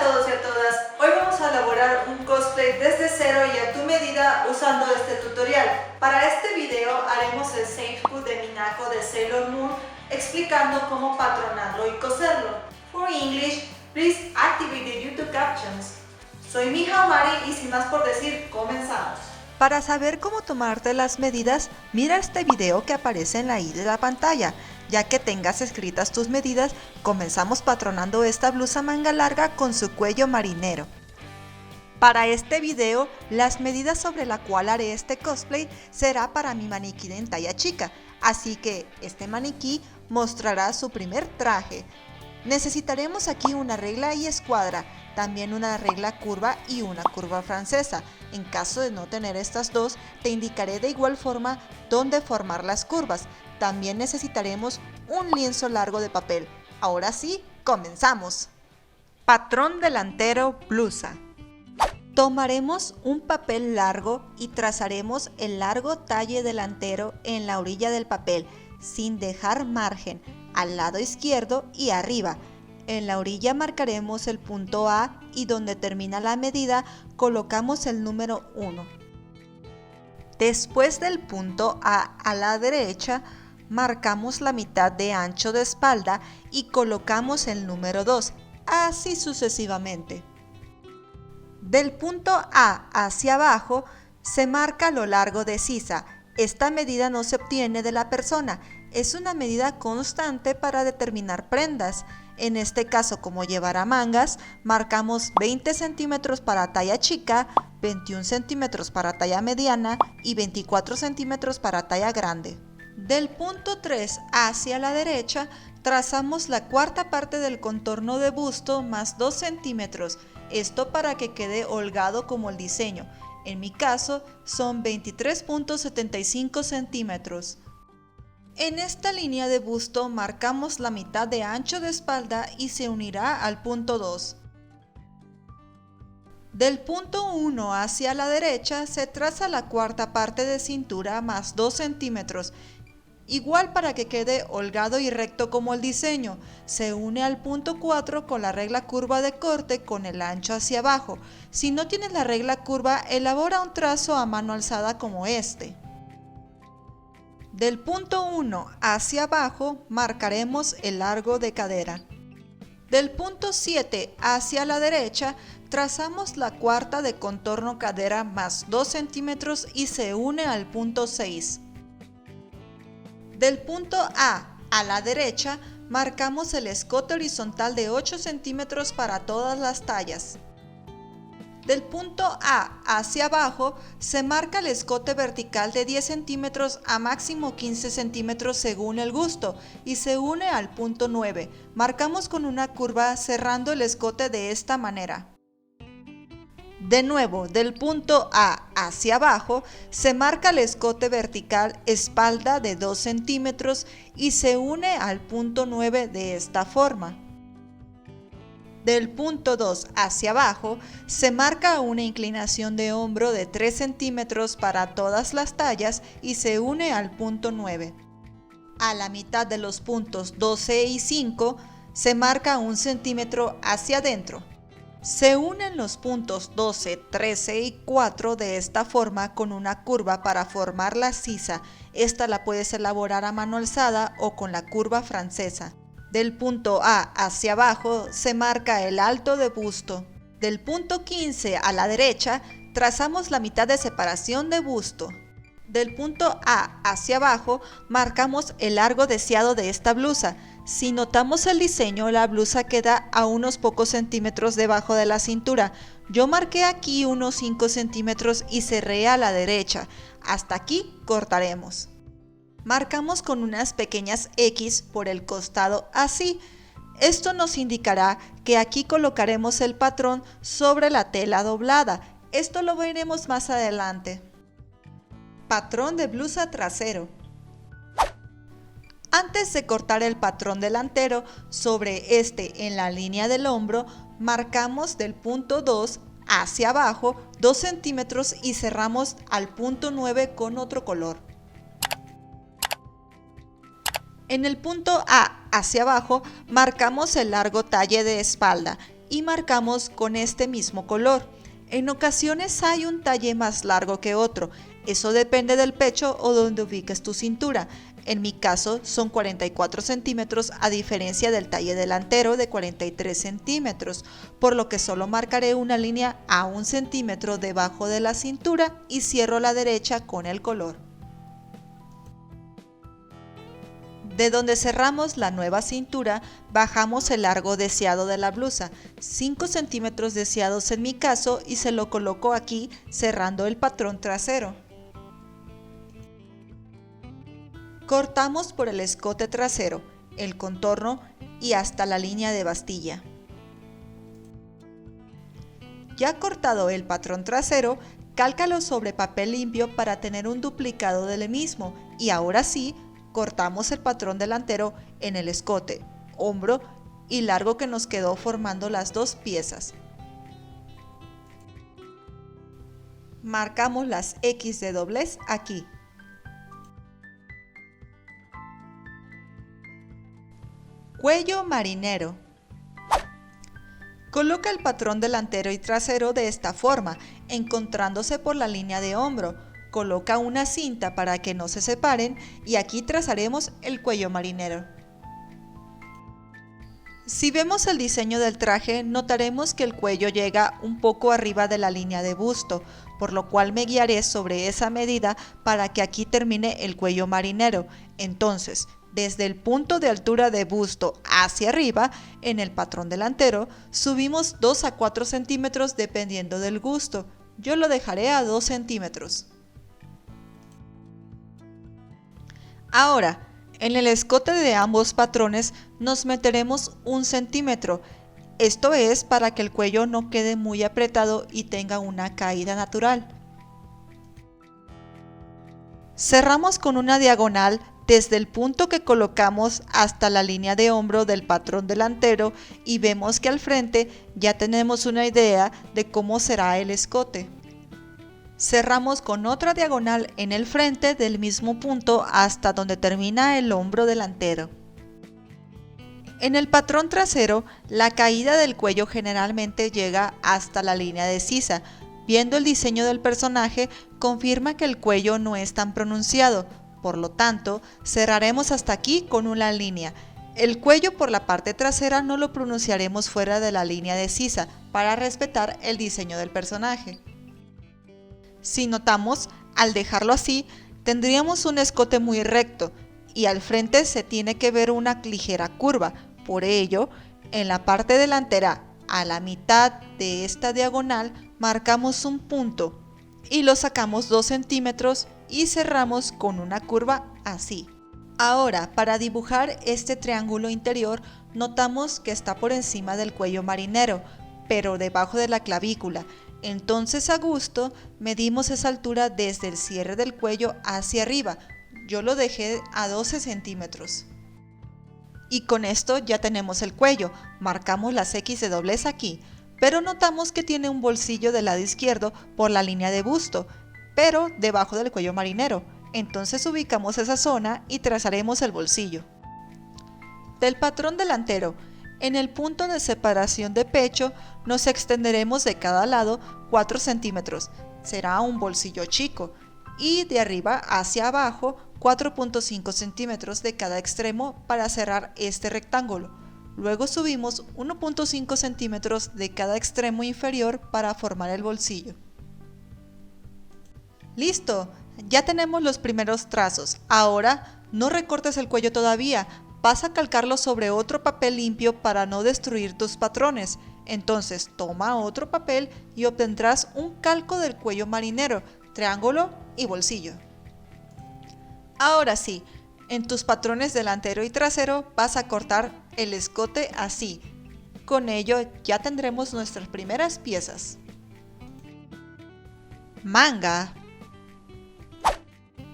todos y a todas, hoy vamos a elaborar un cosplay desde cero y a tu medida usando este tutorial. Para este video haremos el Saint Hood de Minako de Sailor Moon explicando cómo patronarlo y coserlo. For English, please activate the YouTube captions. Soy Mija Mari y sin más por decir, comenzamos. Para saber cómo tomarte las medidas, mira este video que aparece en la I de la pantalla. Ya que tengas escritas tus medidas, comenzamos patronando esta blusa manga larga con su cuello marinero. Para este video, las medidas sobre la cual haré este cosplay será para mi maniquí en talla chica, así que este maniquí mostrará su primer traje. Necesitaremos aquí una regla y escuadra, también una regla curva y una curva francesa. En caso de no tener estas dos, te indicaré de igual forma dónde formar las curvas. También necesitaremos un lienzo largo de papel. Ahora sí, comenzamos. Patrón delantero blusa. Tomaremos un papel largo y trazaremos el largo talle delantero en la orilla del papel, sin dejar margen, al lado izquierdo y arriba. En la orilla marcaremos el punto A y donde termina la medida colocamos el número 1. Después del punto A la derecha, marcamos la mitad de ancho de espalda y colocamos el número 2, así sucesivamente. Del punto A hacia abajo se marca lo largo de sisa. Esta medida no se obtiene de la persona, es una medida constante para determinar prendas. En este caso, como llevará mangas, marcamos 20 centímetros para talla chica, 21 centímetros para talla mediana y 24 centímetros para talla grande. Del punto 3 hacia la derecha, trazamos la cuarta parte del contorno de busto más 2 centímetros, esto para que quede holgado como el diseño. En mi caso, son 23.75 centímetros. En esta línea de busto marcamos la mitad de ancho de espalda y se unirá al punto 2. Del punto 1 hacia la derecha se traza la cuarta parte de cintura más 2 centímetros, igual para que quede holgado y recto como el diseño. Se une al punto 4 con la regla curva de corte con el ancho hacia abajo. Si no tienes la regla curva, elabora un trazo a mano alzada como este. Del punto 1 hacia abajo marcaremos el largo de cadera. Del punto 7 hacia la derecha trazamos la cuarta de contorno cadera más 2 centímetros y se une al punto 6. Del punto A la derecha marcamos el escote horizontal de 8 centímetros para todas las tallas. Del punto A hacia abajo se marca el escote vertical de 10 centímetros a máximo 15 centímetros según el gusto y se une al punto 9. Marcamos con una curva cerrando el escote de esta manera. De nuevo, del punto A hacia abajo se marca el escote vertical espalda de 2 centímetros y se une al punto 9 de esta forma. Del punto 2 hacia abajo se marca una inclinación de hombro de 3 centímetros para todas las tallas y se une al punto 9. A la mitad de los puntos 12 y 5 se marca 1 centímetro hacia adentro. Se unen los puntos 12, 13 y 4 de esta forma con una curva para formar la sisa. Esta la puedes elaborar a mano alzada o con la curva francesa. Del punto A hacia abajo se marca el alto de busto. Del punto 15 a la derecha trazamos la mitad de separación de busto. Del punto A hacia abajo marcamos el largo deseado de esta blusa. Si notamos el diseño, la blusa queda a unos pocos centímetros debajo de la cintura. Yo marqué aquí unos 5 centímetros y cerré a la derecha. Hasta aquí cortaremos. Marcamos con unas pequeñas X por el costado así. Esto nos indicará que aquí colocaremos el patrón sobre la tela doblada. Esto lo veremos más adelante. Patrón de blusa trasero. Antes de cortar el patrón delantero sobre este en la línea del hombro, marcamos del punto 2 hacia abajo 2 centímetros y cerramos al punto 9 con otro color. En el punto A hacia abajo marcamos el largo talle de espalda. y marcamos con este mismo color. En ocasiones hay un talle más largo que otro, eso depende del pecho o donde ubiques tu cintura. En mi caso son 44 centímetros a diferencia del talle delantero de 43 centímetros, por lo que solo marcaré una línea a 1 centímetro debajo de la cintura y cierro la derecha con el color. De donde cerramos la nueva cintura, bajamos el largo deseado de la blusa, 5 centímetros deseados en mi caso, y se lo coloco aquí cerrando el patrón trasero. Cortamos por el escote trasero, el contorno y hasta la línea de bastilla. Ya cortado el patrón trasero, cálcalo sobre papel limpio para tener un duplicado del mismo y ahora sí, cortamos el patrón delantero en el escote, hombro y largo que nos quedó formando las dos piezas. Marcamos las X de doblez aquí. Cuello marinero. Coloca el patrón delantero y trasero de esta forma, encontrándose por la línea de hombro. Coloca una cinta para que no se separen y aquí trazaremos el cuello marinero. Si vemos el diseño del traje, notaremos que el cuello llega un poco arriba de la línea de busto, por lo cual me guiaré sobre esa medida para que aquí termine el cuello marinero. Entonces, desde el punto de altura de busto hacia arriba, en el patrón delantero, subimos 2 a 4 centímetros dependiendo del gusto. Yo lo dejaré a 2 centímetros. Ahora, en el escote de ambos patrones nos meteremos 1 centímetro. Esto es para que el cuello no quede muy apretado y tenga una caída natural. Cerramos con una diagonal desde el punto que colocamos hasta la línea de hombro del patrón delantero y vemos que al frente ya tenemos una idea de cómo será el escote. Cerramos con otra diagonal en el frente del mismo punto hasta donde termina el hombro delantero. En el patrón trasero, la caída del cuello generalmente llega hasta la línea de sisa. Viendo el diseño del personaje, confirma que el cuello no es tan pronunciado, por lo tanto, cerraremos hasta aquí con una línea. El cuello por la parte trasera no lo pronunciaremos fuera de la línea de sisa para respetar el diseño del personaje. Si notamos, al dejarlo así, tendríamos un escote muy recto y al frente se tiene que ver una ligera curva. Por ello, en la parte delantera, a la mitad de esta diagonal, marcamos un punto y lo sacamos 2 centímetros y cerramos con una curva así. Ahora, para dibujar este triángulo interior, notamos que está por encima del cuello marinero, pero debajo de la clavícula. Entonces, a gusto, medimos esa altura desde el cierre del cuello hacia arriba. Yo lo dejé a 12 centímetros. Y con esto ya tenemos el cuello. Marcamos las X de doblez aquí, pero notamos que tiene un bolsillo del lado izquierdo por la línea de busto, pero debajo del cuello marinero. Entonces ubicamos esa zona y trazaremos el bolsillo. Del patrón delantero, en el punto de separación de pecho, nos extenderemos de cada lado 4 centímetros. Será un bolsillo chico. Y de arriba hacia abajo 4.5 centímetros de cada extremo para cerrar este rectángulo. Luego subimos 1.5 centímetros de cada extremo inferior para formar el bolsillo. ¡Listo! Ya tenemos los primeros trazos. Ahora no recortes el cuello todavía. Vas a calcarlo sobre otro papel limpio para no destruir tus patrones. Entonces toma otro papel y obtendrás un calco del cuello marinero, triángulo y bolsillo. Ahora sí, en tus patrones delantero y trasero vas a cortar el escote así. Con ello ya tendremos nuestras primeras piezas. Manga.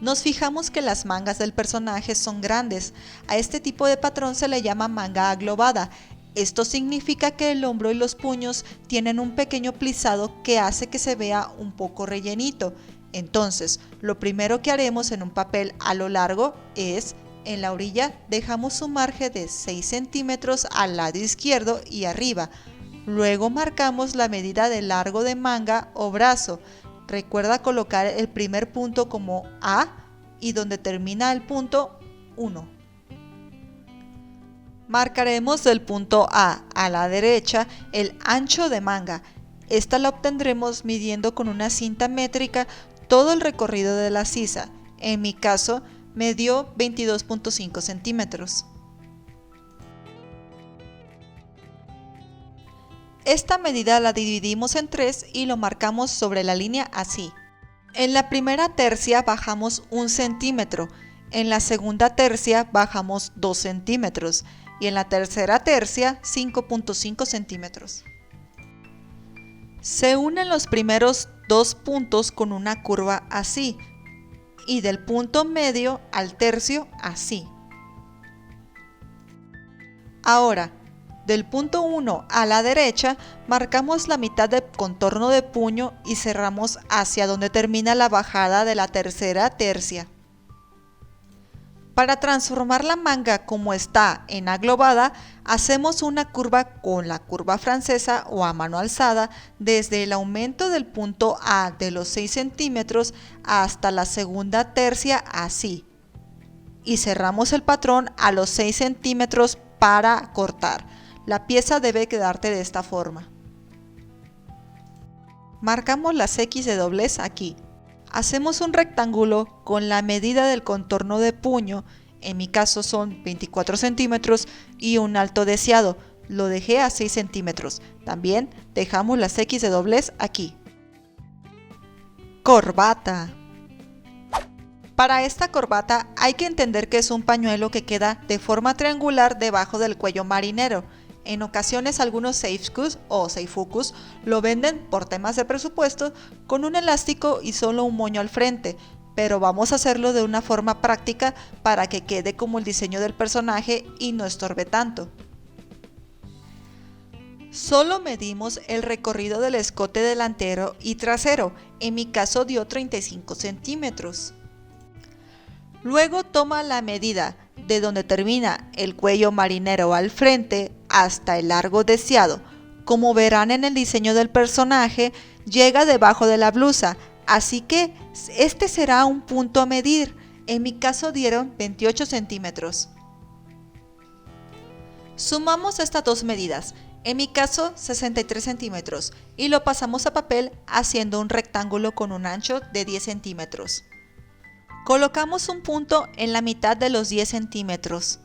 Nos fijamos que las mangas del personaje son grandes. A este tipo de patrón se le llama manga aglobada. Esto significa que el hombro y los puños tienen un pequeño plisado que hace que se vea un poco rellenito. Entonces, lo primero que haremos en un papel a lo largo es, en la orilla dejamos un margen de 6 centímetros al lado izquierdo y arriba. Luego marcamos la medida de largo de manga o brazo. Recuerda colocar el primer punto como A y donde termina el punto 1. Marcaremos del punto A la derecha el ancho de manga. Esta la obtendremos midiendo con una cinta métrica todo el recorrido de la sisa. En mi caso, me dio 22.5 centímetros. Esta medida la dividimos en 3 y lo marcamos sobre la línea así. En la primera tercia bajamos 1 centímetro, en la segunda tercia bajamos 2 centímetros y en la tercera tercia 5.5 centímetros. Se unen los primeros 2 puntos con una curva así y del punto medio al tercio así. Ahora, del punto 1 a la derecha, marcamos la mitad del contorno de puño y cerramos hacia donde termina la bajada de la tercera tercia. Para transformar la manga como está en aglobada, hacemos una curva con la curva francesa o a mano alzada desde el aumento del punto A de los 6 centímetros hasta la segunda tercia así. Y cerramos el patrón a los 6 centímetros para cortar. La pieza debe quedarte de esta forma. Marcamos las X de doblez aquí. Hacemos un rectángulo con la medida del contorno de puño, en mi caso son 24 centímetros y un alto deseado, lo dejé a 6 centímetros. También dejamos las X de doblez aquí. Corbata. Para esta corbata hay que entender que es un pañuelo que queda de forma triangular debajo del cuello marinero. En ocasiones algunos seifukus o seifukus lo venden por temas de presupuesto con un elástico y solo un moño al frente, pero vamos a hacerlo de una forma práctica para que quede como el diseño del personaje y no estorbe tanto. Solo medimos el recorrido del escote delantero y trasero, en mi caso dio 35 centímetros. Luego toma la medida de donde termina el cuello marinero al frente hasta el largo deseado. Como verán en el diseño del personaje, llega debajo de la blusa, así que este será un punto a medir. En mi caso dieron 28 centímetros. Sumamos estas dos medidas, en mi caso 63 centímetros, y lo pasamos a papel haciendo un rectángulo con un ancho de 10 centímetros. Colocamos un punto en la mitad de los 10 centímetros.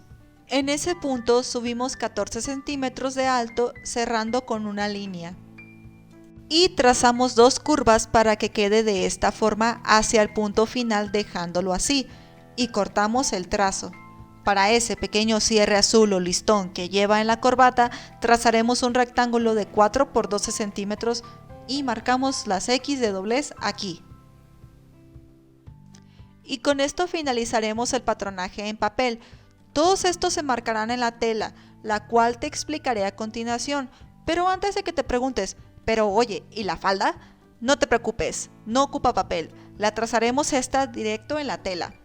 En ese punto subimos 14 centímetros de alto cerrando con una línea. Y trazamos dos curvas para que quede de esta forma hacia el punto final dejándolo así. Y cortamos el trazo. Para ese pequeño cierre azul o listón que lleva en la corbata, trazaremos un rectángulo de 4 por 12 centímetros y marcamos las X de doblez aquí. Y con esto finalizaremos el patronaje en papel. Todos estos se marcarán en la tela, la cual te explicaré a continuación. Pero antes de que te preguntes, pero oye, ¿y la falda? No te preocupes, no ocupa papel. La trazaremos esta directo en la tela.